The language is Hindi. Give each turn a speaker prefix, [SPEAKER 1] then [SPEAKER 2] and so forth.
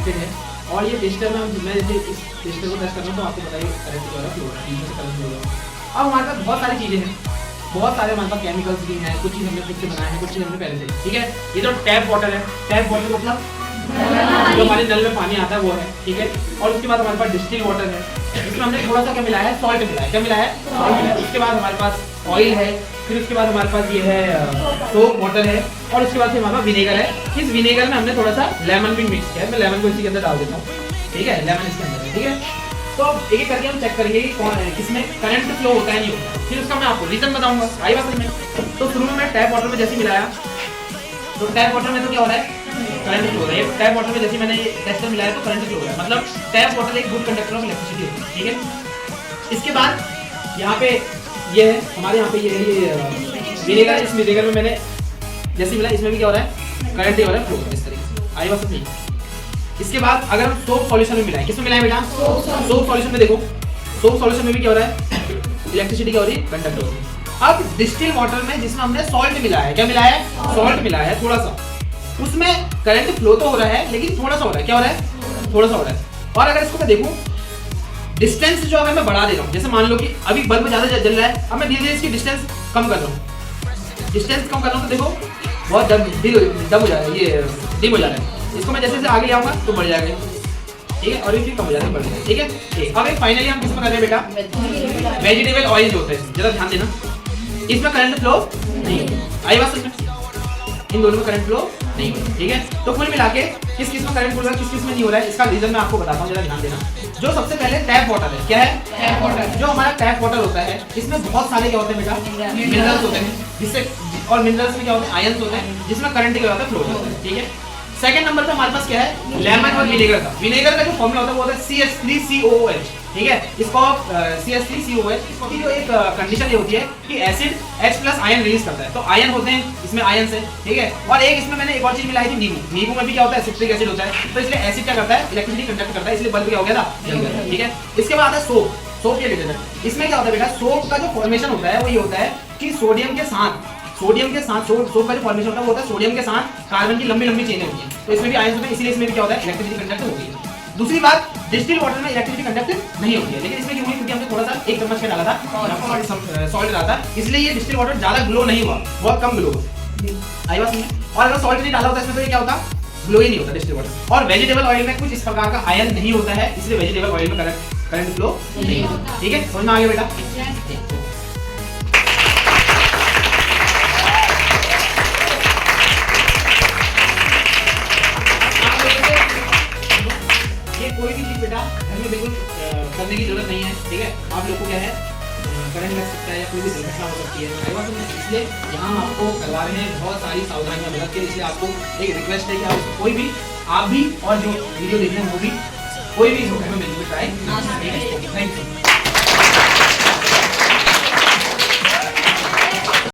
[SPEAKER 1] कनेक्टेड है। और ये टेस्टर में मैं जैसे इस टेस्टर को टेस्ट कर रहा हूँ तो आपको बताइए करंट जो है फ्लो हो रहा है, इसमें से करंट फ्लो हो रहा है। अब हमारे पास बहुत सारी चीज़ें हैं, बहुत सारे हमारे पास केमिकल्स भी हैं, कुछ चीज़ हमने खुद से बनाया है, कुछ चीज़ हमने पहले से, ठीक है। ये तो टैप वाटर है, टैप वाटर मतलब जो हमारे नल में पानी आता है वो है, ठीक है। और उसके बाद हमारे पास डिस्टिल वाटर है, इसमें हमने थोड़ा सा क्या मिला है, सॉल्ट मिला है, क्या मिला है, सॉल्ट मिला है। उसके बाद हमारे पास ऑयल है, फिर उसके बाद हमारे पास ये है सोप वाटर है, और उसके बाद फिर हमारे पास विनेगर है। इस विनेगर में हमने थोड़ा सा लेमन भी मिक्स किया है, मैं लेमन को इसी के अंदर डाल देता हूँ, ठीक है, लेमन इसके अंदर है, ठीक है। तो एक एक करके हम चेक करेंगे कि कौन है, किसमें करंट फ्लो होता है नहीं होता, फिर उसका मैं आपको रीजन बताऊंगा। आई बात समझ में? तो शुरू में मैं टैप वाटर में जैसे मिलाया, तो टैप वाटर में तो क्या हो रहा है, करंट फ्लो हो रहा है। टैप वाटर में जैसे मैंने टेस्टर मिलाया तो करंट फ्लो हो रहा है, मतलब टैप वाटर एक गुड कंडक्टर ऑफ इलेक्ट्रिसिटी होती है, ठीक है। इसके बाद यहाँ पे ये है हमारे यहाँ पे ये विनेगर, इस विनेगर में मैंने जैसे मिला, इसमें भी क्या हो रहा है, करंट ही हो रहा है, फ्लो इस तरीके से। आई बात समझ? इसके बाद अगर हम सोप सॉल्यूशन में मिलाएं, किसमें मिलाएं बेटा, सोप सॉल्यूशन में देखो, सोप सॉल्यूशन में भी क्या हो रहा है, इलेक्ट्रिसिटी क्या हो रही है, कंडक्ट हो रही है। अब डिस्टिल वाटर में जिसमें हमने सॉल्ट मिला है, क्या मिला है, सॉल्ट मिला है थोड़ा सा, उसमें करंट फ्लो तो हो रहा है लेकिन थोड़ा सा हो रहा है, क्या हो रहा है, थोड़ा सा हो रहा है। और अगर इसको मैं देखूं डिस्टेंस जो अगर मैं बढ़ा दे रहा हूँ, जैसे मान लो कि अभी बल्ब ज्यादा जल रहा है, अब मैं धीरे धीरे इसकी डिस्टेंस कम कर रहा हूँ, डिस्टेंस कम कर रहा हूँ तो देखो बहुत दम हो जा रहा है, ये डिम हो जा रहा है। इसको मैं जैसे जैसे आगे जाऊंगा तो बढ़ जाएगा, ठीक है, और ये फिर कम हो जाएगा, बढ़ जाएगा, ठीक है। अब एक फाइनली हम किसमें कर रहे हैं बेटा, वेजिटेबल ऑयल जो होता है, जरा ध्यान देना, इसमें करंट फ्लो नहीं होता। आई बात समझ में? इन दोनों में करंट फ्लो नहीं होता, ठीक है। तो कुल मिला के किस किस में करंट फ्लो हो रहा है, किस किस में नहीं हो रहा है, इसका रीजन मैं आपको बताता हूँ, जरा ध्यान देना। जो सबसे पहले टैप वाटर है, क्या है, टैप वाटर। जो हमारा टैप वाटर होता है इसमें बहुत सारे क्या होते हैं बेटा, मिनरल्स होते हैं, जिससे, और मिनरल्स में क्या होते हैं, आयंस होते हैं, जिसमें करंट क्या होता है, फ्लो होता है, ठीक है। सेकंड नंबर पे हमारे पास क्या है, लेमन और विनेगर का। विनेगर का जो फॉर्मूला होता है वो होता है CH3COOH, ठीक है। इसको CH3COOH, इसकी जो एक कंडीशन ये होती है कि acid H plus ion release करता है, तो आयन होते हैं इसमें, आयन से, ठीक है। और एक इसमें मैंने एक और चीज मिलाई थी, नींबू। नींबू में भी क्या होता है, सिट्रिक एसिड होता है, तो इसलिए एसिड क्या करता है, इलेक्ट्रिसिटी कंडक्ट करता है, इसलिए बल्ब क्या हो गया था, जल गया, ठीक है। इसके बाद आता है सोप। सोप ये लेते हैं, इसमें क्या होता है बेटा, सोप का जो फॉर्मेशन होता है वो ये होता है कि सोडियम के साथ सोप का जो फॉर्मेशन होता है वो होता है सोडियम के साथ कार्बन की लंबी लंबी चेनें होती हैं, तो इसमें भी आयंस होते हैं, इसलिए इसमें भी क्या होता है, इलेक्ट्रिसिटी कंडक्ट होती है। दूसरी बात, डिस्टिल वाटर में इलेक्ट्रिसिटी कंडक्ट नहीं होती है, लेकिन इसमें क्यों हुई, क्योंकि हमने थोड़ा सा एक चम्मच में डाला था, सॉल्ट डाला था, इसलिए ये डिस्टिल वाटर ज्यादा ग्लो नहीं हुआ, बहुत कम ग्लो हुआ। आई बात समझ में? और अगर सॉल्ट नहीं डाला होता इसमें तो ये क्या होता, ग्लो ही नहीं होता डिस्टिल वाटर। और वेजिटेबल ऑयल में कुछ इस प्रकार का आयन नहीं होता है, इसलिए वेजिटेबल ऑयल में करंट फ्लो नहीं होता, ठीक है। समझ में आ गया बेटा? कोई भी चीज बेटा घर में बिल्कुल करने की जरूरत नहीं है, ठीक है। आप लोग को क्या है, करंट लग सकता है या कोई भी दुर्घटना हो सकती है, इसलिए यहाँ आपको करवा रहे हैं बहुत सारी सावधानियां बरत के। इसलिए आपको एक रिक्वेस्ट है कि आप कोई भी, आप भी और जो वीडियो देख रहे हैं वो भी, कोई भी घर में बिल्कुल ट्राई, थैंक यू।